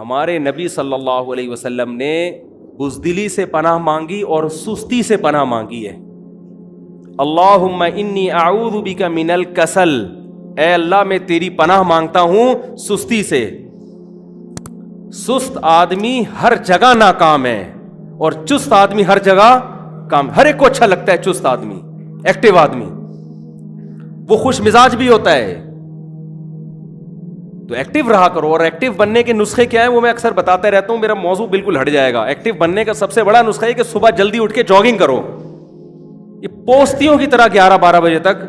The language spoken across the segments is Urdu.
ہمارے نبی صلی اللہ علیہ وسلم نے بزدلی سے پناہ مانگی اور سستی سے پناہ مانگی ہے. اللہم انی اعوذ بک من الکسل، اے اللہ میں تیری پناہ مانگتا ہوں سستی سے. سست آدمی ہر جگہ ناکام ہے اور چست آدمی ہر جگہ کام. ہر ایک کو اچھا لگتا ہے چست آدمی، ایکٹیو آدمی، وہ خوش مزاج بھی ہوتا ہے. تو ایکٹیو رہا کرو. اور ایکٹیو بننے کے نسخے کیا ہیں وہ میں اکثر بتاتا رہتا ہوں، میرا موضوع بالکل ہٹ جائے گا. ایکٹیو بننے کا سب سے بڑا نسخہ ہے کہ صبح جلدی اٹھ کے جاگنگ کرو. یہ پوستیوں کی طرح 11-12 بجے تک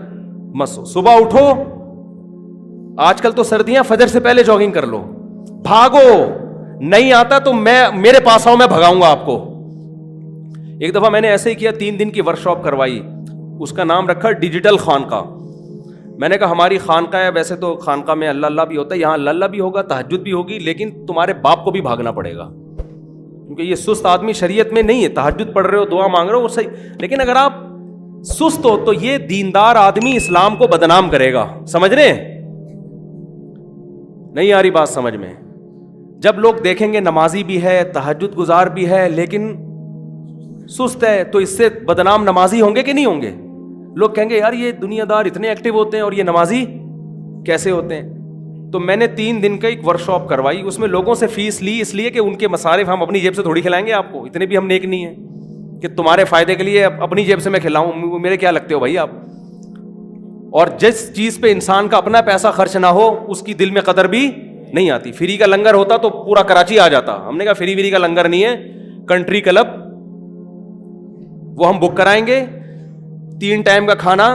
مسو. صبح اٹھو، آج کل تو سردیاں، فجر سے پہلے جاگنگ کر لو، بھاگو. نہیں آتا تو میرے پاس آؤ، میں بھگاؤں گا آپ کو. ایک دفعہ میں نے ایسے ہی کیا، 3 دن کی ورکشاپ کروائی، اس کا نام رکھا ڈیجیٹل خانقاہ. میں نے کہا ہماری خانقاہ ہے، ویسے تو خانقاہ میں اللہ اللہ بھی ہوتا ہے، یہاں اللہ اللہ بھی ہوگا، تہجد بھی ہوگی، لیکن تمہارے باپ کو بھی بھاگنا پڑے گا، کیونکہ یہ سست آدمی شریعت میں نہیں ہے. تہجد پڑھ رہے ہو، دعا مانگ رہے ہو، وہ صحیح، لیکن اگر آپ سست ہو تو یہ دیندار آدمی اسلام کو بدنام کرے گا. سمجھ رہے ہیں؟ نہیں آ رہی بات سمجھ میں؟ جب لوگ دیکھیں گے نمازی بھی ہے، تہجد گزار بھی ہے، لیکن سست ہے، تو اس سے بدنام نمازی ہوں گے کہ نہیں ہوں گے؟ لوگ کہیں گے یار یہ دنیا دار اتنے ایکٹیو ہوتے ہیں اور یہ نمازی کیسے ہوتے ہیں؟ تو میں نے 3 دن کا ایک ورکشاپ کروائی، اس میں لوگوں سے فیس لی، اس لیے کہ ان کے مصارف ہم اپنی جیب سے تھوڑی کھلائیں گے آپ کو. اتنے بھی ہم نیک نہیں ہیں کہ تمہارے فائدے کے لیے اپنی جیب سے میں کھلاؤں. میرے کیا لگتے ہو بھائی آپ؟ اور جس چیز پہ انسان کا اپنا پیسہ خرچ نہ ہو اس کی دل میں قدر بھی نہیں آتی. فری کا لنگر ہوتا تو پورا کراچی آ جاتا. ہم نے کہا فری کا لنگر نہیں ہے، کنٹری کلب وہ ہم بک کرائیں گے، 3 ٹائم کا کھانا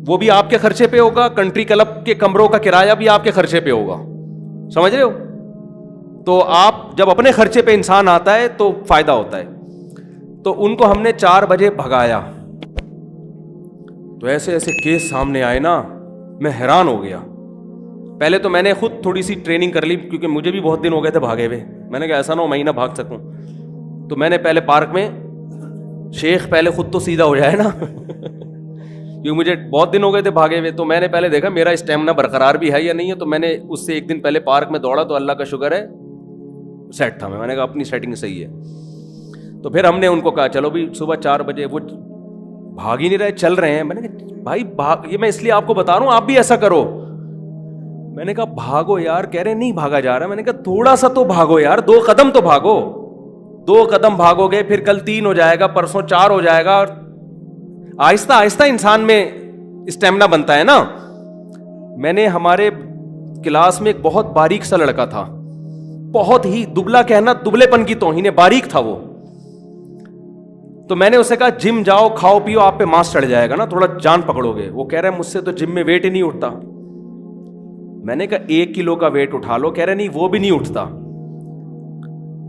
وہ بھی آپ کے خرچے پہ ہوگا، کنٹری کلب کے کمروں کا کرایہ بھی آپ کے خرچے پہ ہوگا. سمجھ رہے ہو؟ تو آپ جب اپنے خرچے پہ انسان آتا ہے تو فائدہ ہوتا ہے. تو ان کو ہم نے 4 بجے بھگایا، تو ایسے ایسے کیس سامنے آئے نا، میں حیران ہو گیا. پہلے تو میں نے خود تھوڑی سی ٹریننگ کر لی، کیونکہ مجھے بھی بہت دن ہو گئے تھے بھاگے ہوئے. میں نے کہا ایسا نہ ہو میں ہی نہ بھاگ سکوں. تو میں نے پہلے پارک میں، شیخ پہلے خود تو سیدھا ہو جائے نا کیونکہ مجھے بہت دن ہو گئے تھے بھاگے ہوئے. تو میں نے پہلے دیکھا میرا اسٹیمنا برقرار بھی ہے یا نہیں ہے. تو میں نے اس سے 1 دن پہلے پارک میں دوڑا تو اللہ کا شکر ہے سیٹ تھا. میں نے کہا اپنی سیٹنگ صحیح ہے. تو پھر ہم نے ان کو کہا چلو بھی صبح 4 بجے، وہ بھاگ ہی نہیں رہے، چل رہے ہیں. میں نے کہا بھائی یہ میں اس لیے آپ کو بتا رہا ہوں آپ بھی ایسا کرو. میں نے کہا بھاگو یار. کہہ رہے نہیں بھاگا جا رہا. میں نے کہا تھوڑا سا تو بھاگو یار، 2 قدم تو بھاگو. 2 قدم بھاگو گے، پھر کل 3 ہو جائے گا، پرسوں 4 ہو جائے گا، اور آہستہ آہستہ انسان میں اسٹیمنا بنتا ہے نا. میں نے ہمارے کلاس میں ایک بہت باریک سا لڑکا تھا، بہت ہی دبلا، کہنا دبلے پن کی توہین ہے، باریک تھا وہ. تو میں نے اسے کہا جم جاؤ، کھاؤ پیو، آپ پہ ماس چڑھ جائے گا نا، تھوڑا جان پکڑو گے. وہ کہہ رہا ہے مجھ سے تو جم میں ویٹ ہی نہیں اٹھتا. میں نے کہا 1 کلو کا ویٹ اٹھا لو. کہہ رہے نہیں وہ بھی نہیں اٹھتا.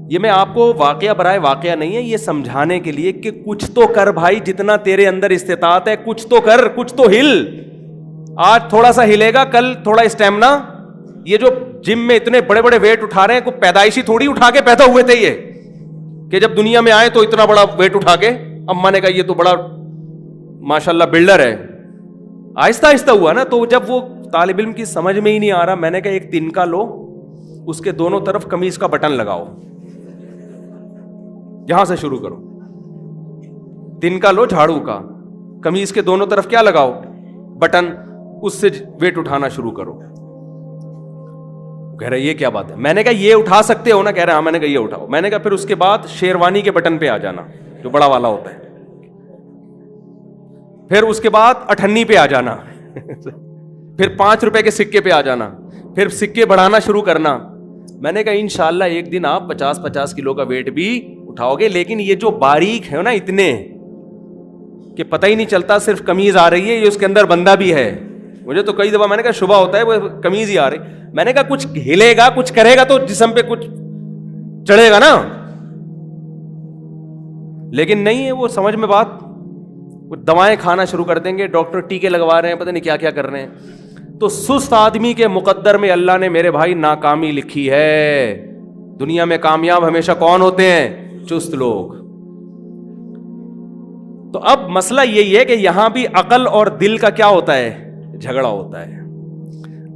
یہ میں آپ کو واقعہ برائے واقعہ نہیں ہے، یہ سمجھانے کے لیے کہ کچھ تو کر بھائی، جتنا تیرے اندر استطاعت ہے کچھ تو کر، کچھ تو ہل. آج تھوڑا سا ہلے گا، کل تھوڑا اسٹیمنا. یہ جو جم میں اتنے بڑے بڑے ویٹ اٹھا رہے ہیں، کوئی پیدائشی تھوڑی اٹھا کے پیدا ہوئے تھے یہ کہ جب دنیا میں آئے تو اتنا بڑا ویٹ اٹھا کے اماں نے کہا یہ تو بڑا ماشاءاللہ بلڈر ہے. آہستہ آہستہ ہوا نا. تو جب وہ طالب علم کی سمجھ میں ہی نہیں آ رہا، میں نے کہا ایک تنکا لو، اس کے دونوں طرف قمیض کا بٹن لگاؤ، یہاں سے شروع کرو. تنکا لو جھاڑو کا، قمیض کے دونوں طرف کیا لگاؤ؟ بٹن. اس سے ویٹ اٹھانا شروع کرو. کہہ رہے یہ کیا بات ہے؟ میں نے کہا یہ اٹھا سکتے ہو نا؟ کہہ رہے ہاں. میں نے کہا یہ اٹھاؤ. میں نے کہا پھر اس کے بعد شیروانی کے بٹن پہ آ جانا جو بڑا والا ہوتا ہے، پھر اس کے بعد 98 پہ آ جانا پھر 5 روپے کے سکے پہ آ جانا، پھر سکے بڑھانا شروع کرنا. میں نے کہا انشاءاللہ ایک دن آپ 50 کلو کا ویٹ بھی اٹھاؤ گے. لیکن یہ جو باریک ہے نا اتنے کہ پتہ ہی نہیں چلتا صرف قمیض آ رہی ہے، یہ اس کے اندر بندہ بھی ہے. مجھے تو کئی دفعہ میں نے کہا شبہ ہوتا ہے وہ قمیض ہی آ رہی. میں نے کہا کچھ ہلے گا، کچھ کرے گا تو جسم پہ کچھ چڑھے گا نا. لیکن نہیں ہے وہ سمجھ میں بات. وہ دوائیں کھانا شروع کر دیں گے، ڈاکٹر ٹیکے لگوا رہے ہیں، پتہ نہیں کیا کیا کر رہے ہیں. تو سست آدمی کے مقدر میں اللہ نے میرے بھائی ناکامی لکھی ہے. دنیا میں کامیاب ہمیشہ کون ہوتے ہیں؟ چست لوگ. تو اب مسئلہ یہی ہے کہ یہاں بھی عقل اور دل کا کیا ہوتا ہے؟ جھگڑا ہوتا ہے.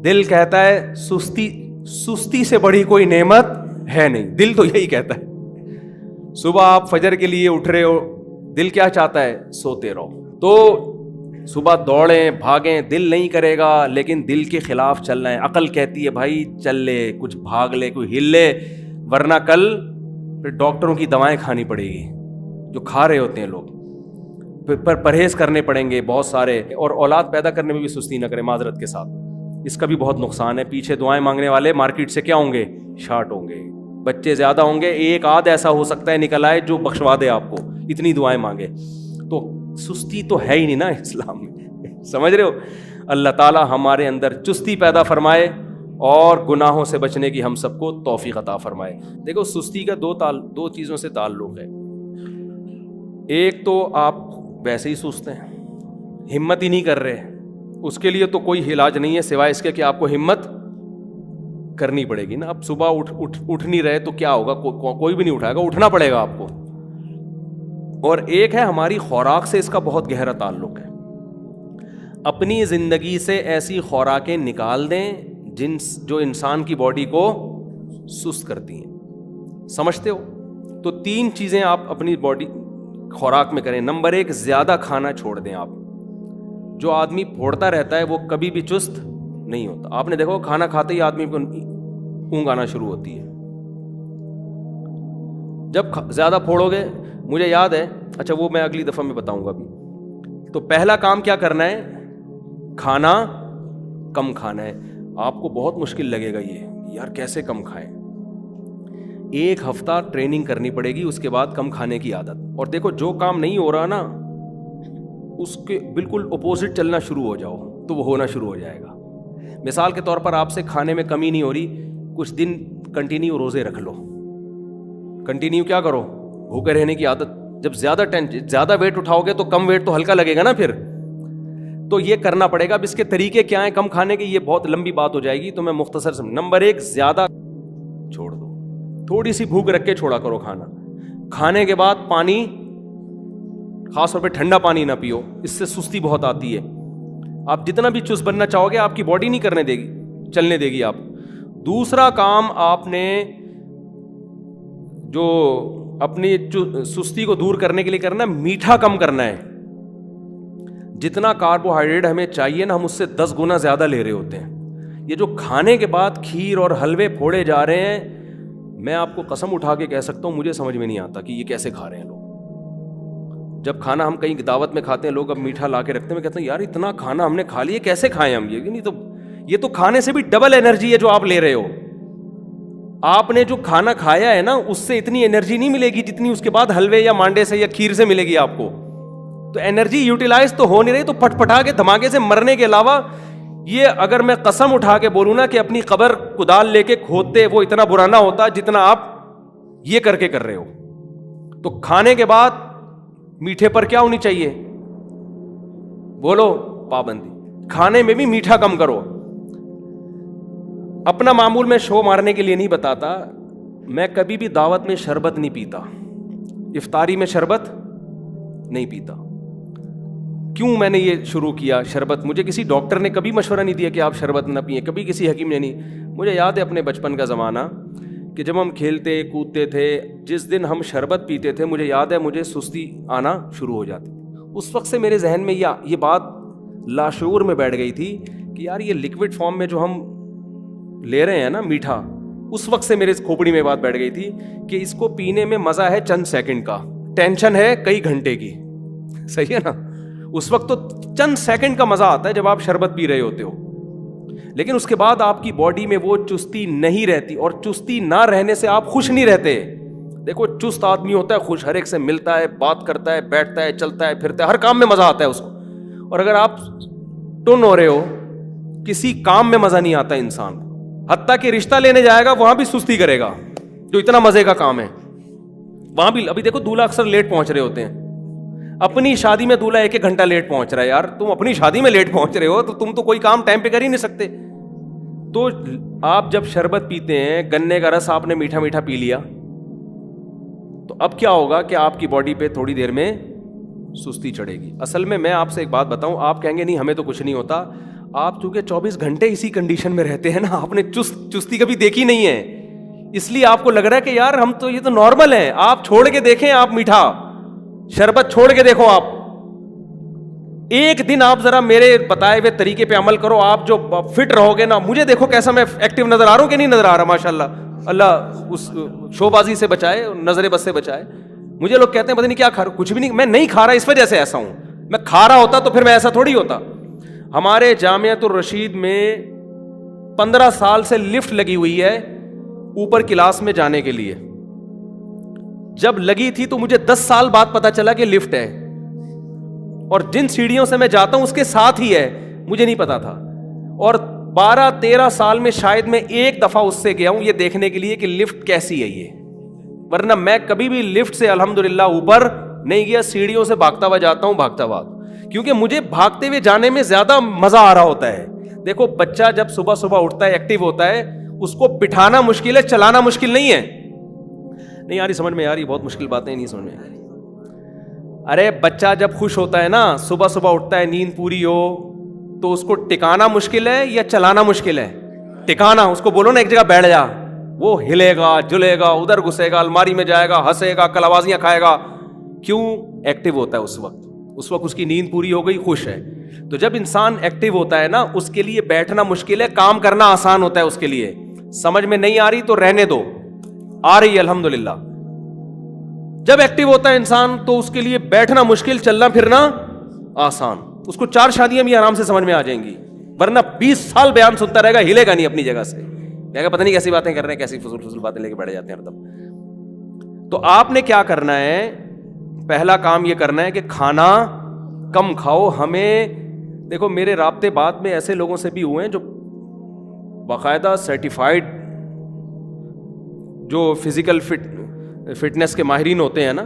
دل کہتا ہے سستی سے بڑی کوئی نعمت ہے نہیں. دل تو یہی کہتا ہے. صبح آپ فجر کے لیے اٹھ رہے ہو, دل کیا چاہتا ہے؟ سوتے رہو. تو صبح دوڑیں بھاگیں, دل نہیں کرے گا, لیکن دل کے خلاف چلنا ہے. عقل کہتی ہے بھائی چل لے, کچھ بھاگ لے, کوئی ہل لے, ورنہ کل پھر ڈاکٹروں کی دوائیں کھانی پڑے گی جو کھا رہے ہوتے ہیں لوگ, پھر پرہیز کرنے پڑیں گے بہت سارے. اور اولاد پیدا کرنے میں بھی سستی نہ کریں معذرت کے ساتھ, اس کا بھی بہت نقصان ہے. پیچھے دعائیں مانگنے والے مارکیٹ سے کیا ہوں گے؟ شارٹ ہوں گے. بچے زیادہ ہوں گے, ایک آدھ ایسا ہو سکتا ہے نکل آئے جو بخشوا دے آپ کو, اتنی دعائیں مانگے. تو سستی تو ہے ہی نہیں نا اسلام میں, سمجھ رہے ہو؟ اللہ تعالی ہمارے اندر چستی پیدا فرمائے اور گناہوں سے بچنے کی ہم سب کو توفیق عطا فرمائے. دیکھو سستی کا دو چیزوں سے تعلق ہے. ایک تو آپ ویسے ہی سست ہیں, ہمت ہی نہیں کر رہے, اس کے لیے تو کوئی علاج نہیں ہے سوائے اس کے کہ آپ کو ہمت کرنی پڑے گی نا. اب صبح اٹھ نہیں رہے تو کیا ہوگا؟ کوئی بھی نہیں اٹھائے گا, اٹھنا پڑے گا آپ کو. اور ایک ہے ہماری خوراک سے اس کا بہت گہرا تعلق ہے. اپنی زندگی سے ایسی خوراکیں نکال دیں جو انسان کی باڈی کو سست کرتی ہیں. سمجھتے ہو؟ تو 3 چیزیں آپ اپنی باڈی خوراک میں کریں. نمبر 1, زیادہ کھانا چھوڑ دیں آپ. جو آدمی پھوڑتا رہتا ہے وہ کبھی بھی چست نہیں ہوتا. آپ نے دیکھو کھانا کھاتے ہی آدمی کو اونگ آنا شروع ہوتی ہے. جب زیادہ پھوڑو گے, مجھے یاد ہے, اچھا وہ میں اگلی دفعہ میں بتاؤں گا ابھی. تو پہلا کام کیا کرنا ہے؟ کھانا کم کھانا ہے. آپ کو بہت مشکل لگے گا یہ, یار کیسے کم کھائیں. 1 ہفتہ ٹریننگ کرنی پڑے گی, اس کے بعد کم کھانے کی عادت. اور دیکھو جو کام نہیں ہو رہا نا اس کے بالکل اپوزٹ چلنا شروع ہو جاؤ تو وہ ہونا شروع ہو جائے گا. مثال کے طور پر آپ سے کھانے میں کمی نہیں ہو رہی, کچھ دن کنٹینیو روزے رکھ لو. کنٹینیو کیا کرو؟ بھوکے رہنے کی عادت. جب زیادہ ویٹ اٹھاؤ گے تو کم ویٹ تو ہلکا لگے گا نا پھر. تو یہ کرنا پڑے گا. اب اس کے طریقے کیا ہیں کم کھانے کے, یہ بہت لمبی بات ہو جائے گی تو میں مختصر سے. نمبر 1, زیادہ چھوڑ دو. تھوڑی سی بھوک رکھ کے چھوڑا کرو کھانا. کھانے کے بعد پانی, خاص طور پہ ٹھنڈا پانی نہ پیو, اس سے سستی بہت آتی ہے. آپ جتنا بھی چست بننا چاہو گے آپ کی باڈی نہیں کرنے دے گی, چلنے دے گی آپ. دوسرا کام آپ نے جو اپنی سستی کو دور کرنے کے لیے کرنا, میٹھا کم کرنا ہے. جتنا کاربوہائیڈریٹ ہمیں چاہیے نا, ہم اس سے 10 گنا زیادہ لے رہے ہوتے ہیں. یہ جو کھانے کے بعد کھیر اور حلوے پھوڑے جا رہے ہیں, میں آپ کو قسم اٹھا کے کہہ سکتا ہوں مجھے سمجھ میں نہیں آتا کہ یہ کیسے کھا رہے ہیں لوگ. جب کھانا ہم کہیں دعوت میں کھاتے ہیں, لوگ اب میٹھا لا کے رکھتے ہیں, میں کہتا ہوں یار اتنا کھانا ہم نے کھا لیا, کیسے کھائیں ہم یہ؟ نہیں تو یہ تو کھانے سے بھی ڈبل انرجی ہے جو آپ لے رہے ہو. آپ نے جو کھانا کھایا ہے نا اس سے اتنی انرجی نہیں ملے گی جتنی اس کے بعد حلوے یا مانڈے سے یا کھیر سے ملے گی آپ کو. تو انرجی یوٹیلائز تو ہو نہیں رہی, تو پٹ پٹا کے دھماکے سے مرنے کے علاوہ یہ اگر میں قسم اٹھا کے بولوں نا کہ اپنی قبر کدال لے کے کھودتے وہ اتنا برا نہ ہوتا جتنا آپ یہ کر کے کر رہے ہو. تو کھانے کے بعد میٹھے پر کیا ہونی چاہیے؟ بولو, پابندی. کھانے میں بھی میٹھا کم کرو. اپنا معمول میں شو مارنے کے لیے نہیں بتاتا, میں کبھی بھی دعوت میں شربت نہیں پیتا, افطاری میں شربت نہیں پیتا. کیوں میں نے یہ شروع کیا شربت؟ مجھے کسی ڈاکٹر نے کبھی مشورہ نہیں دیا کہ آپ شربت نہ پئیں, کبھی کسی حکیم نے نہیں. مجھے یاد ہے اپنے بچپن کا زمانہ کہ جب ہم کھیلتے کودتے تھے, جس دن ہم شربت پیتے تھے مجھے یاد ہے مجھے سستی آنا شروع ہو جاتی. اس وقت سے میرے ذہن میں یہ بات لاشعور میں بیٹھ گئی تھی کہ یار یہ لکوڈ فارم میں جو ہم لے رہے ہیں نا میٹھا, اس وقت سے میرے کھوپڑی میں بات بیٹھ گئی تھی کہ اس کو پینے میں مزہ ہے چند سیکنڈ کا, ٹینشن ہے کئی گھنٹے کی. صحیح ہے نا؟ اس وقت تو چند سیکنڈ کا مزہ آتا ہے جب آپ شربت پی رہے ہوتے ہو, لیکن اس کے بعد آپ کی باڈی میں وہ چستی نہیں رہتی, اور چستی نہ رہنے سے آپ خوش نہیں رہتے. دیکھو چست آدمی ہوتا ہے خوش, ہر ایک سے ملتا ہے, بات کرتا ہے, بیٹھتا ہے, چلتا ہے, پھرتا ہے, ہر کام میں مزہ آتا ہے اس کو. اور اگر آپ ٹن ہو رہے ہو, کسی کام میں مزہ نہیں آتا انسان کو. حتیٰ کہ رشتہ لینے جائے گا وہاں بھی سستی کرے گا, جو اتنا مزے کا کام ہے وہاں بھی. ابھی دیکھو دولہا اکثر لیٹ پہنچ رہے ہوتے ہیں. اپنی شادی میں دولہا 1 گھنٹہ لیٹ پہنچ رہا ہے. یار تم اپنی شادی میں لیٹ پہنچ رہے ہو تو تم تو کوئی کام ٹائم پہ کر ہی نہیں سکتے. تو آپ جب شربت پیتے ہیں, گنے کا رس آپ نے میٹھا میٹھا پی لیا, تو اب کیا ہوگا کہ آپ کی باڈی پہ تھوڑی دیر میں سستی چڑھے گی. اصل میں آپ سے ایک بات بتاؤں, آپ کہیں گے نہیں ہمیں تو کچھ نہیں ہوتا. آپ چونکہ 24 گھنٹے اسی کنڈیشن میں رہتے ہیں نا, آپ نے چستی کبھی دیکھی نہیں ہے. اس لیے آپ کو لگ رہا ہے کہ یار ہم تو یہ تو نارمل ہے. آپ چھوڑ کے دیکھیں, آپ میٹھا شربت چھوڑ کے دیکھو, آپ ایک دن آپ ذرا میرے بتائے ہوئے طریقے پہ عمل کرو, آپ جو فٹ رہو گے نا. مجھے دیکھو کیسا میں ایکٹیو نظر آ رہا ہوں کہ نہیں نظر آ رہا, ماشاء اللہ. اللہ اس شو بازی سے بچائے, نظر بس سے بچائے. مجھے لوگ کہتے ہیں پتہ نہیں کیا کھا رہا, کچھ بھی نہیں, میں نہیں کھا رہا اس وجہ سے ایسا ہوں. میں کھا رہا ہوتا تو پھر میں ایسا تھوڑی ہوتا. ہمارے جامعۃ الرشید میں 15 سال سے لفٹ لگی ہوئی ہے اوپر کلاس میں جانے کے لیے. جب لگی تھی تو مجھے 10 سال بعد پتا چلا کہ لفٹ ہے, اور جن سیڑھیوں سے میں جاتا ہوں اس کے ساتھ ہی ہے, مجھے نہیں پتا تھا. اور 12-13 سال میں شاید میں ایک دفعہ اس سے گیا ہوں یہ دیکھنے کے لیے کہ لفٹ کیسی ہے یہ, ورنہ میں کبھی بھی لفٹ سے الحمدللہ اوپر نہیں گیا. سیڑھیوں سے بھاگتا ہوا جاتا ہوں, بھاگتا ہوا, کیونکہ مجھے بھاگتے ہوئے جانے میں زیادہ مزہ آ رہا ہوتا ہے. دیکھو بچہ جب صبح صبح اٹھتا ہے, ایکٹیو ہوتا ہے, اس کو بٹھانا مشکل ہے, چلانا مشکل نہیں ہے. نہیں آ رہی سمجھ میں, آ رہی, بہت مشکل باتیں نہیں سمجھ میں. ارے بچہ جب خوش ہوتا ہے نا, صبح صبح اٹھتا ہے, نیند پوری ہو, تو اس کو ٹکانا مشکل ہے یا چلانا مشکل ہے؟ ٹکانا. اس کو بولو نا ایک جگہ بیٹھ جا, وہ ہلے گا, جلے گا, ادھر گھسے گا, الماری میں جائے گا, ہنسے گا, کلوازیاں کھائے گا. کیوں؟ ایکٹیو ہوتا ہے اس وقت اس کی نیند پوری ہو گئی, خوش ہے. تو جب انسان ایکٹیو ہوتا ہے نا, اس کے لیے بیٹھنا مشکل ہے, کام کرنا آسان ہوتا ہے اس کے لیے. سمجھ میں نہیں آ رہی تو رہنے دو, آ رہی ہے الحمدللہ. جب ایکٹیو ہوتا ہے انسان تو اس کے لیے بیٹھنا مشکل, چلنا پھرنا آسان. اس کو 4 شادیاں بھی آرام سے سمجھ میں آ جائیں گی, ورنہ 20 سال بیان سنتا رہے گا, ہلے گا نہیں اپنی جگہ سے. کہے پتہ نہیں کیسی باتیں کر رہے ہیں, کیسی فضول باتیں لے کے بیٹھ جاتے ہیں ہر دم. تو آپ نے کیا کرنا ہے, پہلا کام یہ کرنا ہے کہ کھانا کم کھاؤ. ہمیں دیکھو میرے رابطے بعد میں ایسے لوگوں سے بھی ہوئے ہیں جو باقاعدہ سرٹیفائڈ جو فزیکل فٹنس کے ماہرین ہوتے ہیں نا,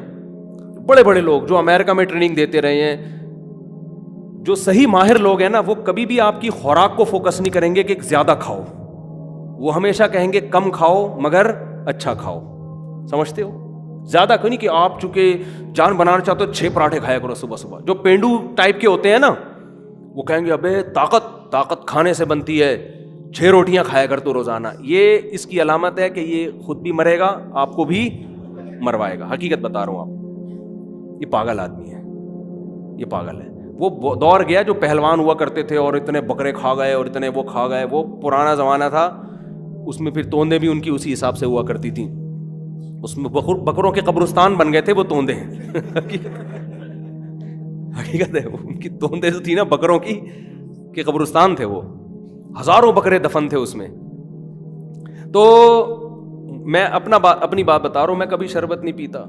بڑے بڑے لوگ جو امریکہ میں ٹریننگ دیتے رہے ہیں, جو صحیح ماہر لوگ ہیں نا, وہ کبھی بھی آپ کی خوراک کو فوکس نہیں کریں گے کہ زیادہ کھاؤ. وہ ہمیشہ کہیں گے کم کھاؤ مگر اچھا کھاؤ. سمجھتے ہو؟ زیادہ کوئی نہیں کہ آپ چونکہ جان بنانا چاہتے ہو 6 پراٹھے کھایا کرو صبح صبح. جو پینڈو ٹائپ کے ہوتے ہیں نا, وہ کہیں گے ابے طاقت کھانے سے بنتی ہے, 6 روٹیاں کھایا کر تو روزانہ. یہ اس کی علامت ہے کہ یہ خود بھی مرے گا, آپ کو بھی مروائے گا. حقیقت بتا رہا ہوں آپ, یہ پاگل آدمی ہے, یہ پاگل ہے. وہ دور گیا جو پہلوان ہوا کرتے تھے اور اتنے بکرے کھا گئے اور اتنے وہ کھا گئے. وہ پرانا زمانہ تھا, اس میں پھر توندے بھی ان کی اسی حساب سے ہوا کرتی تھیں. اس میں بکروں کے قبرستان بن گئے تھے وہ توندے. حقیقت ہے, ان کی توندے جو تھی نا بکروں کی, کہ قبرستان تھے وہ, ہزاروں بکرے دفن تھے اس میں. تو میں اپنی بات بتا رہا ہوں, میں کبھی شربت نہیں پیتا.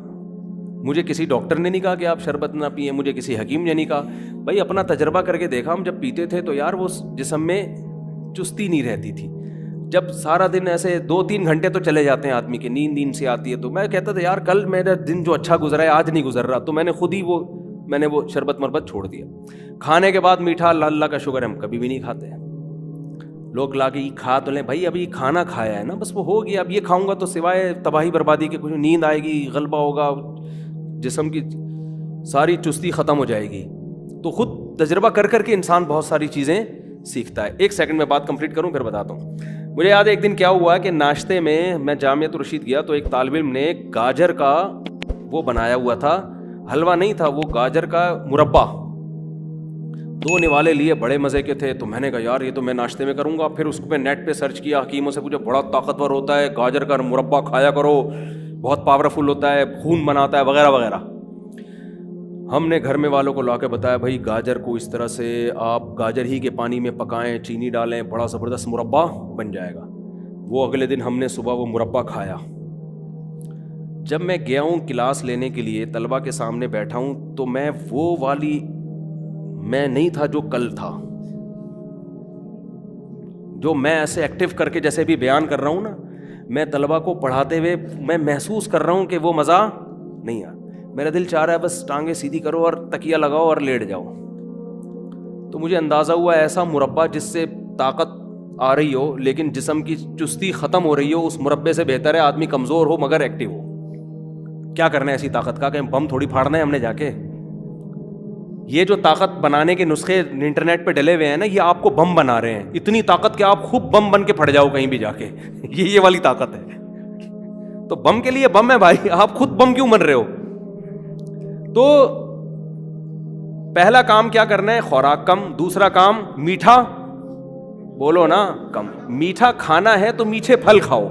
مجھے کسی ڈاکٹر نے نہیں کہا کہ آپ شربت نہ پئیں, مجھے کسی حکیم نے نہیں کہا. بھائی اپنا تجربہ کر کے دیکھا, ہم جب پیتے تھے تو یار وہ جسم میں چستی نہیں رہتی تھی. جب سارا دن ایسے 2-3 گھنٹے تو چلے جاتے ہیں آدمی کے, نیند سے آتی ہے, تو میں کہتا تھا یار کل میرا دن جو اچھا گزرا ہے آج نہیں گزر رہا. تو میں نے خود ہی وہ شربت مربت چھوڑ دیا. کھانے کے بعد میٹھا اللہ کا شکر ہے ہم کبھی بھی نہیں کھاتے. لوگ لا کے کھا تو لیں, بھائی ابھی کھانا کھایا ہے نا, بس وہ ہو گیا. اب یہ کھاؤں گا تو سوائے تباہی بربادی کے کچھ, نیند آئے گی, غلبہ ہوگا, جسم کی ساری چستی ختم ہو جائے گی. تو خود تجربہ کر کے انسان بہت ساری چیزیں سیکھتا ہے. 1 سیکنڈ میں بات کمپلیٹ کروں پھر بتاتا ہوں. مجھے یاد ہے ایک دن کیا ہوا کہ ناشتے میں جامعۃ الرشید گیا, تو ایک طالب علم نے گاجر کا وہ بنایا ہوا تھا, حلوہ نہیں تھا, وہ گاجر کا مربع. 2 نوالے لیے, بڑے مزے کے تھے. تو میں نے کہا یار یہ تو میں ناشتے میں کروں گا. پھر اس پہ نیٹ پہ سرچ کیا, حکیموں سے پوچھا, بڑا طاقتور ہوتا ہے گاجر کا مربع, کھایا کرو, بہت پاورفل ہوتا ہے, خون بناتا ہے وغیرہ وغیرہ. ہم نے گھر میں والوں کو لا کے بتایا بھائی گاجر کو اس طرح سے آپ گاجر ہی کے پانی میں پکائیں, چینی ڈالیں, بڑا زبردست مربع بن جائے گا. وہ اگلے دن ہم نے صبح وہ مربع کھایا. جب میں گیا ہوں کلاس لینے کے لیے, طلبہ کے سامنے بیٹھا ہوں, تو میں وہ والی میں نہیں تھا جو کل تھا. جو میں ایسے ایکٹیو کر کے جیسے بھی بیان کر رہا ہوں نا, میں طلبہ کو پڑھاتے ہوئے میں محسوس کر رہا ہوں کہ وہ مزہ نہیں آ. میرا دل چاہ رہا ہے بس ٹانگیں سیدھی کرو اور تکیہ لگاؤ اور لیٹ جاؤ. تو مجھے اندازہ ہوا ایسا مربع جس سے طاقت آ رہی ہو لیکن جسم کی چستی ختم ہو رہی ہو, اس مربے سے بہتر ہے آدمی کمزور ہو مگر ایکٹیو ہو. کیا کرنا ہے ایسی طاقت کا, کہ بم تھوڑی پھاڑنا ہے ہم نے جا کے. یہ جو طاقت بنانے کے نسخے انٹرنیٹ پہ ڈلے ہوئے ہیں نا, یہ آپ کو بم بنا رہے ہیں. اتنی طاقت کہ آپ خوب بم بن کے پھٹ جاؤ کہیں بھی جا کے. یہ والی طاقت ہے. تو بم کے لیے بم ہے بھائی, آپ خود بم کیوں بن رہے ہو؟ تو پہلا کام کیا کرنا ہے؟ خوراک کم. دوسرا کام میٹھا, بولو نا, کم. میٹھا کھانا ہے تو میٹھے پھل کھاؤ.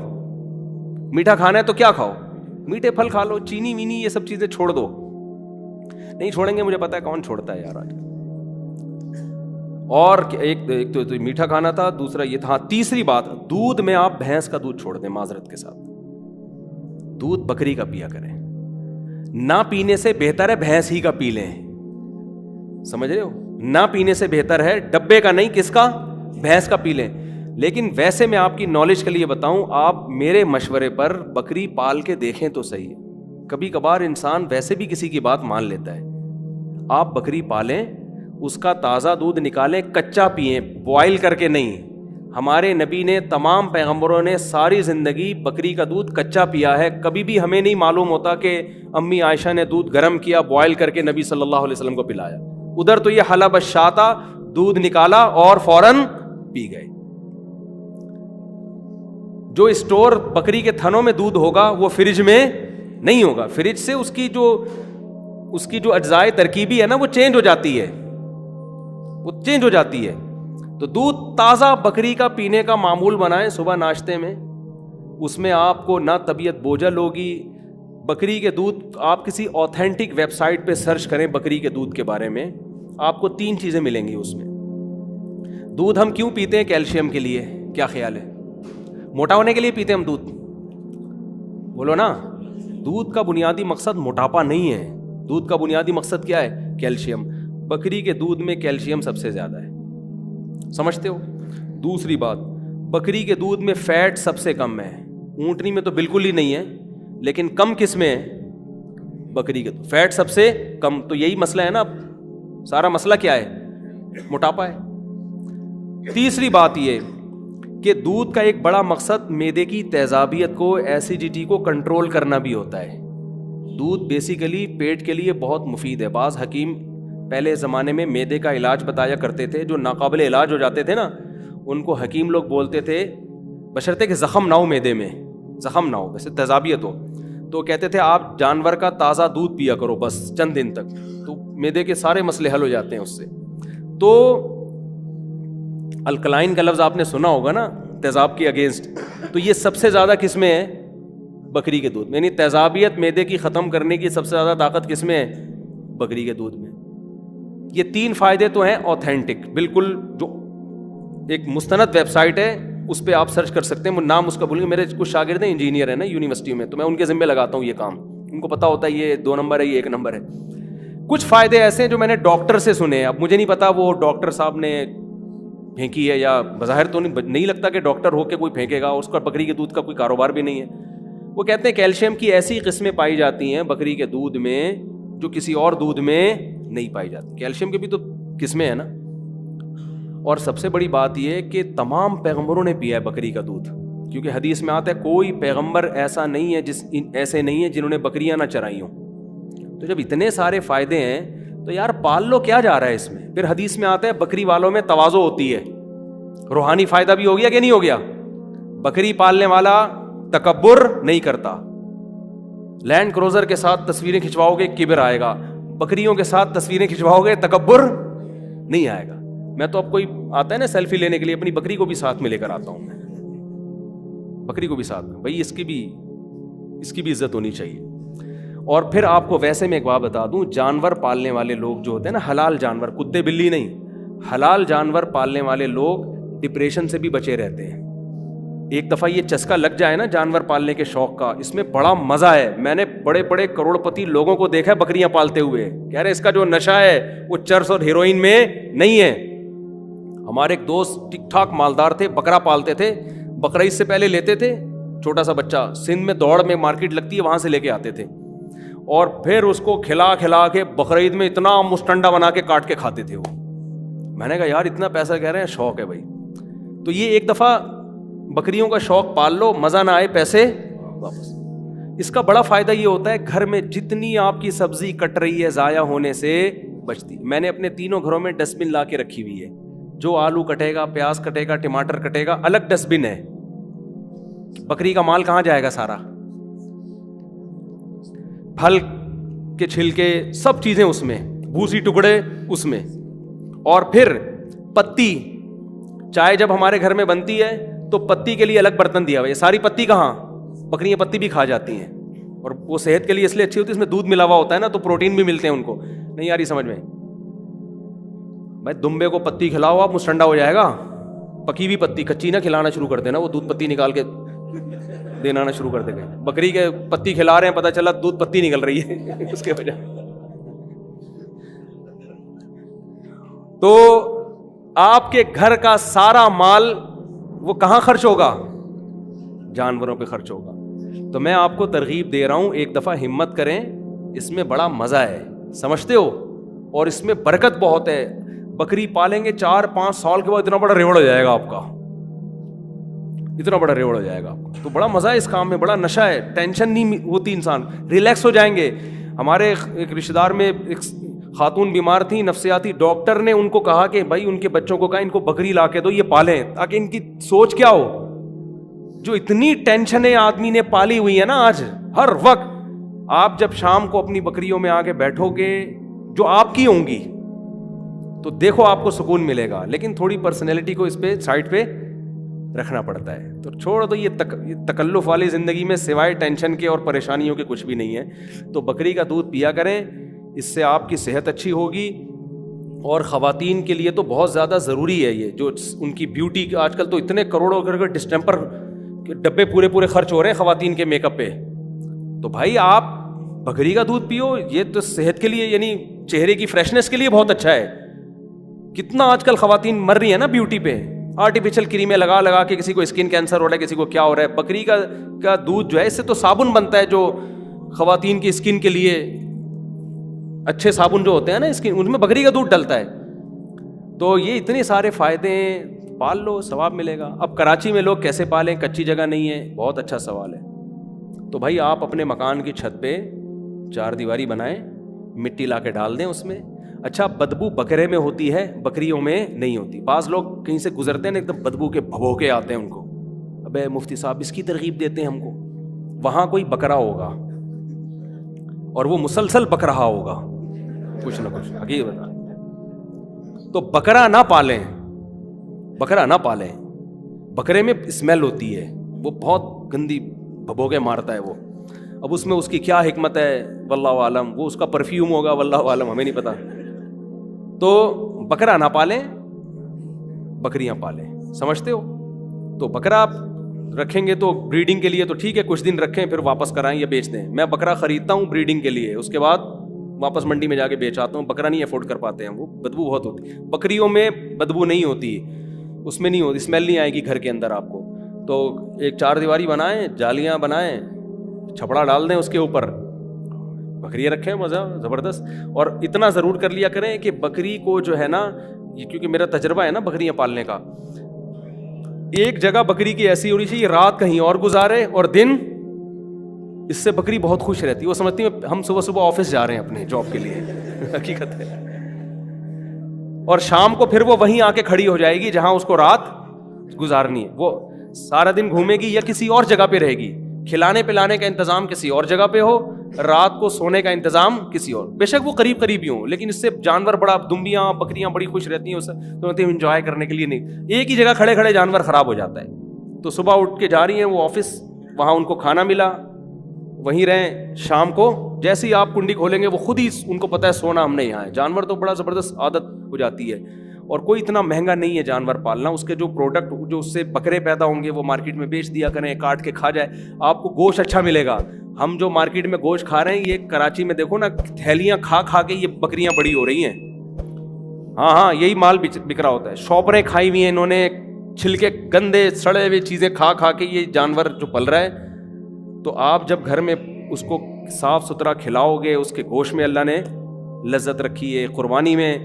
میٹھا کھانا ہے تو کیا کھاؤ؟ میٹھے پھل کھا لو. چینی وینی یہ سب چیزیں چھوڑ دو. نہیں چھوڑیں گے, مجھے پتا ہے کون چھوڑتا ہے یار آج. اور ایک تو میٹھا کھانا تھا, دوسرا یہ تھا. تیسری بات, دودھ میں آپ بھینس کا دودھ چھوڑ دیں معذرت کے ساتھ, دودھ بکری کا پیا کریں. نہ پینے سے بہتر ہے بھینس ہی کا پی لیں. سمجھ رہے ہو؟ نہ پینے سے بہتر ہے ڈبے کا نہیں, کس کا؟ بھینس کا پی لیں. لیکن ویسے میں آپ کی نالج کے لیے بتاؤں, آپ میرے مشورے پر بکری پال کے دیکھیں تو صحیح. کبھی کبھار انسان ویسے بھی کسی کی بات مان لیتا ہے. آپ بکری پالیں, اس کا تازہ دودھ نکالیں, کچا پئیں, بوائل کر کے نہیں. ہمارے نبی نے, تمام پیغمبروں نے ساری زندگی بکری کا دودھ کچا پیا ہے. کبھی بھی ہمیں نہیں معلوم ہوتا کہ امی عائشہ نے دودھ گرم کیا, بوائل کر کے نبی صلی اللہ علیہ وسلم کو پلایا. ادھر تو یہ حلب الشاۃ, دودھ نکالا اور فوراً پی گئے. جو اسٹور بکری کے تھنوں میں دودھ ہوگا وہ فریج میں نہیں ہوگا. فریج سے اس کی جو اجزائے ترکیبی ہے نا, وہ چینج ہو جاتی ہے. تو دودھ تازہ بکری کا پینے کا معمول بنائیں صبح ناشتے میں. اس میں آپ کو نہ طبیعت بوجھل ہوگی. بکری کے دودھ, آپ کسی اوتھینٹک ویب سائٹ پہ سرچ کریں بکری کے دودھ کے بارے میں, آپ کو 3 چیزیں ملیں گی اس میں. دودھ ہم کیوں پیتے ہیں؟ کیلشیم کے لیے. کیا خیال ہے؟ موٹا ہونے کے لیے پیتے ہیں ہم دودھ؟ بولو نا. دودھ کا بنیادی مقصد موٹاپا نہیں ہے. دودھ کا بنیادی مقصد کیا ہے؟ کیلشیم. بکری کے دودھ میں کیلشیم سب سے زیادہ ہے, سمجھتے ہو؟ دوسری بات, بکری کے دودھ میں فیٹ سب سے کم ہے. اونٹنی میں تو بالکل ہی نہیں ہے, لیکن کم کس میں ہے؟ بکری کے دودھ. فیٹ سب سے کم. تو یہی مسئلہ ہے نا, سارا مسئلہ کیا ہے؟ موٹاپا ہے. تیسری بات یہ کہ دودھ کا ایک بڑا مقصد معدے کی تیزابیت کو, ایسیڈیٹی کو کنٹرول کرنا بھی ہوتا ہے. دودھ بیسیکلی پیٹ کے لیے بہت مفید ہے. بعض حکیم پہلے زمانے میں معدے کا علاج بتایا کرتے تھے. جو ناقابل علاج ہو جاتے تھے نا, ان کو حکیم لوگ بولتے تھے, بشرطے کہ زخم نہ ہو معدے میں, زخم نہ ہو, ویسے تیزابیت ہو, تو کہتے تھے آپ جانور کا تازہ دودھ پیا کرو بس چند دن تک, تو معدے کے سارے مسئلے حل ہو جاتے ہیں اس سے. تو الکلائن کا لفظ آپ نے سنا ہوگا نا, تیزاب کے اگینسٹ. تو یہ سب سے زیادہ کس میں ہے؟ بکری کے دودھ میں. یعنی تیزابیت معدے کی ختم کرنے کی سب سے زیادہ طاقت کس میں ہے؟ بکری کے دودھ میں. یہ 3 فائدے تو ہیں اوتھینٹک, بالکل. جو ایک مستند ویب سائٹ ہے اس پہ آپ سرچ کر سکتے ہیں, وہ نام اس کا بھول گئے. میرے کچھ شاگرد ہیں انجینئر ہیں نا یونیورسٹی میں, تو میں ان کے ذمہ لگاتا ہوں یہ کام. ان کو پتا ہوتا ہے یہ 2 نمبر ہے, یہ 1 نمبر ہے. کچھ فائدے ایسے ہیں جو میں نے ڈاکٹر سے سنے. اب مجھے نہیں پتا وہ ڈاکٹر صاحب نے پھینکی ہے, یا بظاہر تو نہیں لگتا کہ ڈاکٹر ہو کے کوئی پھینکے گا. اس کا بکری کے دودھ کا کوئی کاروبار بھی نہیں ہے. وہ کہتے ہیں کیلشیم کی ایسی قسمیں پائی جاتی ہیں بکری کے دودھ میں جو کسی اور دودھ میں نہیں پائی جاتی. کیلشیم کے بھی تو قسمیں ہیں نا. اور سب سے بڑی بات یہ کہ تمام پیغمبروں نے پیا ہے بکری کا دودھ, کیونکہ حدیث میں آتا ہے کوئی پیغمبر ایسا نہیں ہے ایسے نہیں ہے جنہوں نے بکریاں نہ چرائی ہوں. تو جب اتنے سارے فائدے ہیں تو یار پال لو, کیا جا رہا ہے اس میں. پھر حدیث میں آتا ہے بکری والوں میں تواضع ہوتی ہے. روحانی فائدہ بھی ہو گیا کہ نہیں ہو گیا؟ بکری پالنے والا تکبر نہیں کرتا. لینڈ کروزر کے ساتھ تصویریں کھنچواؤ گے کبر آئے گا, بکریوں کے ساتھ تصویریں کھنچواؤ گے تکبر نہیں آئے گا. میں تو اب کوئی آتا ہے نا سیلفی لینے کے لیے, اپنی بکری کو بھی ساتھ میں لے کر آتا ہوں میں, بکری کو بھی ساتھ میں. بھائی اس کی بھی عزت ہونی چاہیے. اور پھر آپ کو ویسے میں ایک بات بتا دوں, جانور پالنے والے لوگ جو ہوتے ہیں نا, حلال جانور, کتے بلی نہیں, حلال جانور پالنے والے لوگ ڈپریشن سے بھی بچے رہتے ہیں. ایک دفعہ یہ چسکا لگ جائے نا جانور پالنے کے شوق کا, اس میں بڑا مزہ ہے. میں نے بڑے بڑے کروڑ پتی لوگوں کو دیکھا ہے بکریاں پالتے ہوئے, کہہ رہے اس کا جو نشہ ہے وہ چرس اور ہیروئن میں نہیں ہے. ہمارے ایک دوست ٹھیک ٹھاک مالدار تھے, بکرا پالتے تھے. بکرا عید سے پہلے لیتے تھے, چھوٹا سا بچہ, سندھ میں دوڑ میں مارکیٹ لگتی ہے وہاں سے لے کے آتے تھے, اور پھر اس کو کھلا کے بقرعید میں اتنا مستنڈا بنا کے کاٹ کے کھاتے تھے وہ. میں نے کہا یار اتنا پیسہ کہہ رہے ہیں, شوق ہے بھائی. تو یہ ایک دفعہ بکریوں کا شوق پال لو, مزہ نہ آئے پیسے واپس. اس کا بڑا فائدہ یہ ہوتا ہے گھر میں جتنی آپ کی سبزی کٹ رہی ہے ضائع ہونے سے بچتی. میں نے اپنے 3 گھروں میں ڈسٹ بن لا کے رکھی ہوئی ہے. جو آلو کٹے گا, پیاز کٹے گا, ٹماٹر کٹے گا, الگ ڈسٹ بن ہے. بکری کا مال کہاں جائے گا؟ سارا پھل کے چھلکے سب چیزیں اس میں, بھوسی ٹکڑے اس میں, اور پھر پتی. چائے جب ہمارے گھر میں بنتی ہے تو پتی کے لیے الگ برتن دیا ہوا ہے. ساری پتی کہاں, بکریاں پتی بھی کھا جاتی ہیں, اور وہ صحت کے لیے اس لیے اچھی ہوتی ہے, اس میں دودھ ملا ہوا ہوتا ہے نا, تو پروٹین بھی ملتے ہیں ان کو. نہیں آ رہی سمجھ میں بھائی؟ دمبے کو پتی کھلاؤ آپ, مسٹنڈا ہو جائے گا. پکی ہوئی پتی, کچی نہ کھلانا شروع کر دینا, وہ دودھ پتی نکال کے دینا نہ شروع کر دے گا. بکری کے پتی کھلا رہے ہیں, پتہ چلا دودھ پتی نکل رہی ہے اس کے وجہ. تو آپ کے گھر کا سارا مال وہ کہاں خرچ ہوگا؟ جانوروں پہ خرچ ہوگا. تو میں آپ کو ترغیب دے رہا ہوں, ایک دفعہ ہمت کریں, اس میں بڑا مزہ ہے, سمجھتے ہو, اور اس میں برکت بہت ہے. بکری پالیں گے 4-5 سال کے بعد اتنا بڑا ریوڑ ہو جائے گا آپ کا, اتنا بڑا ریوڑ ہو جائے گا آپ کا. تو بڑا مزہ ہے اس کام میں, بڑا نشہ ہے, ٹینشن نہیں ہوتی, انسان ریلیکس ہو جائیں گے. ہمارے ایک رشتہ دار میں ایک خاتون بیمار تھی, نفسیاتی, ڈاکٹر نے ان کو کہا کہ بھائی ان کے بچوں کو کہا ان کو بکری لا کے دو, یہ پالیں, تاکہ ان کی سوچ کیا ہو. جو اتنی ٹینشنیں آدمی نے پالی ہوئی ہے نا آج ہر وقت, آپ جب شام کو اپنی بکریوں میں آ کے بیٹھو گے جو آپ کی ہوں گی تو دیکھو آپ کو سکون ملے گا. لیکن تھوڑی پرسنالٹی کو اس پہ سائڈ پہ رکھنا پڑتا ہے. تو چھوڑ دو, یہ تکلف والی زندگی میں سوائے ٹینشن کے اور پریشانیوں کے کچھ بھی نہیں ہے. تو بکری کا دودھ پیا کریں, اس سے آپ کی صحت اچھی ہوگی. اور خواتین کے لیے تو بہت زیادہ ضروری ہے یہ, جو ان کی بیوٹی, آج کل تو اتنے کروڑوں کے ڈسٹمپر کے ڈبے پورے خرچ ہو رہے ہیں خواتین کے میک اپ پہ. تو بھائی آپ بکری کا دودھ پیو, یہ تو صحت کے لیے یعنی چہرے کی فریشنس کے لیے بہت اچھا ہے. کتنا آج کل خواتین مر رہی ہیں نا بیوٹی پہ, آرٹیفیشل کریمیں لگا کے, کسی کو اسکن کینسر ہو رہا ہے, کسی کو کیا ہو رہا ہے. بکری کا دودھ جو ہے, اس سے تو صابن بنتا ہے جو خواتین کی اسکن کے لیے اچھے صابن جو ہوتے ہیں نا اسکن, ان میں بکری کا دودھ ڈلتا ہے. تو یہ اتنے سارے فائدے ہیں, پال لو, ثواب ملے گا. اب کراچی میں لوگ کیسے پالیں, کچی جگہ نہیں ہے, بہت اچھا سوال ہے. تو بھائی آپ اپنے مکان کی چھت پہ 4 دیواری بنائیں, مٹی لا کے ڈال دیں اس میں. اچھا, بدبو بکرے میں ہوتی ہے, بکریوں میں نہیں ہوتی. بعض لوگ کہیں سے گزرتے ہیں نا, ایک دم بدبو کے بھبوکے آتے ہیں ان کو. ابے مفتی صاحب اس کی ترغیب دیتے ہیں ہم کو. وہاں کوئی بکرا ہوگا اور وہ مسلسل بک رہا ہوگا کچھ نہ کچھ, حقیقت بتا. تو بکرا نہ پالیں, بکرا نہ پالیں. بکرے میں اسمیل ہوتی ہے, وہ بہت گندی بھبوکے مارتا ہے وہ. اب اس میں اس کی کیا حکمت ہے واللہ عالم, وہ اس کا پرفیوم ہوگا واللہ عالم, ہمیں نہیں پتا. تو بکرا نہ پالیں, بکریاں پالیں, سمجھتے ہو. تو بکرا آپ رکھیں گے تو بریڈنگ کے لیے تو ٹھیک ہے, کچھ دن رکھیں پھر واپس کرائیں یا بیچ دیں. میں بکرا خریدتا ہوں بریڈنگ کے لیے, اس کے بعد واپس منڈی میں جا کے بیچ آتا ہوں. بکرا نہیں افورڈ کر پاتے ہیں, وہ بدبو بہت ہوتی ہے. بکریوں میں بدبو نہیں ہوتی, اس میں نہیں ہوتی, اسمیل نہیں آئے گی گھر کے اندر آپ کو. تو ایک 4 دیواری بنائیں, جالیاں بنائیں, چھپڑا ڈال دیں اس کے اوپر, بکریاں رکھیں, مزہ زبردست. اور اتنا ضرور کر لیا کریں کہ بکری کو جو ہے نا, کیونکہ میرا تجربہ ہے نا بکریاں پالنے کا, ایک جگہ بکری کی ایسی ہونی چاہیے رات کہیں اور گزارے اور دن, اس سے بکری بہت خوش رہتی ہے. وہ سمجھتی ہے ہم صبح آفس جا رہے ہیں اپنے جاب کے لیے, حقیقت ہے. اور شام کو پھر وہ وہیں آ کے کھڑی ہو جائے گی جہاں اس کو رات گزارنی ہے. وہ سارا دن گھومے گی یا کسی اور جگہ پہ رہے گی. کھلانے پلانے کا انتظام کسی اور جگہ پہ ہو, رات کو سونے کا انتظام کسی اور. بے شک وہ قریب قریب ہی ہوں, لیکن اس سے جانور بڑا, دمبیاں بکریاں بڑی خوش رہتی ہیں, تو انجوائے کرنے کے لیے نہیں. ایک ہی جگہ کھڑے کھڑے جانور خراب ہو جاتا ہے. تو صبح اٹھ کے جا رہی ہیں وہ آفس, وہاں ان کو کھانا ملا, وہیں رہیں. شام کو جیسے ہی آپ کنڈی کھولیں گے وہ خود ہی ان کو پتہ ہے سونا ہم نے یہاں ہے. جانور تو بڑا زبردست عادت ہو جاتی ہے. اور کوئی اتنا مہنگا نہیں ہے جانور پالنا. اس کے جو پروڈکٹ, جو اس سے بکرے پیدا ہوں گے, وہ مارکیٹ میں بیچ دیا کریں, کاٹ کے کھا جائے, آپ کو گوشت اچھا ملے گا. ہم جو مارکیٹ میں گوشت کھا رہے ہیں, یہ کراچی میں دیکھو نا, تھیلیاں کھا کے یہ بکریاں بڑی ہو رہی ہیں. ہاں یہی مال بک رہا ہوتا ہے. شاپریں کھائی ہوئی ہیں انہوں نے, چھلکے گندے سڑے ہوئے چیزیں کھا کے یہ جانور جو پل رہا ہے. تو آپ جب گھر میں اس کو صاف ستھرا کھلاؤ گے, اس کے گوشت میں اللہ نے لذت رکھی ہے, قربانی میں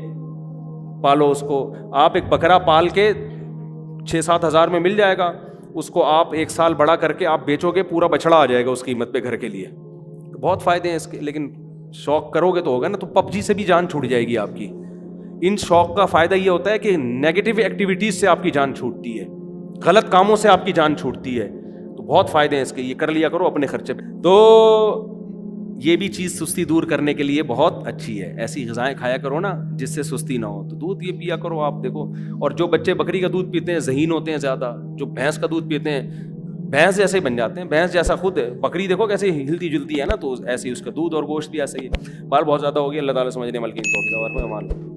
پالو اس کو. آپ ایک بکرا پال کے 6-7 ہزار میں مل جائے گا, اس کو آپ 1 سال بڑا کر کے آپ بیچو گے, پورا بچڑا آ جائے گا اس قیمت پہ گھر کے لیے. تو بہت فائدے ہیں اس کے, لیکن شوق کرو گے تو ہوگا نا. تو پب جی سے بھی جان چھوٹ جائے گی آپ کی. ان شوق کا فائدہ یہ ہوتا ہے کہ نیگیٹو ایکٹیویٹیز سے آپ کی جان چھوٹتی ہے, غلط کاموں سے آپ کی جان چھوٹتی ہے. تو بہت فائدے ہیں اس کے, یہ کر لیا کرو اپنے خرچے پہ. تو یہ بھی چیز سستی دور کرنے کے لیے بہت اچھی ہے. ایسی غذائیں کھایا کرو نا جس سے سستی نہ ہو. تو دودھ یہ پیا کرو آپ دیکھو. اور جو بچے بکری کا دودھ پیتے ہیں ذہین ہوتے ہیں زیادہ, جو بھینس کا دودھ پیتے ہیں بھینس جیسے بن جاتے ہیں. بھینس جیسا خود ہے, بکری دیکھو کیسے ہلتی جلتی ہے نا, تو ایسے ہی اس کا دودھ اور گوشت بھی ایسے ہی. بال بہت زیادہ ہو گیا, اللہ تعالیٰ سمجھنے والے کی توفیق عطا فرمائے.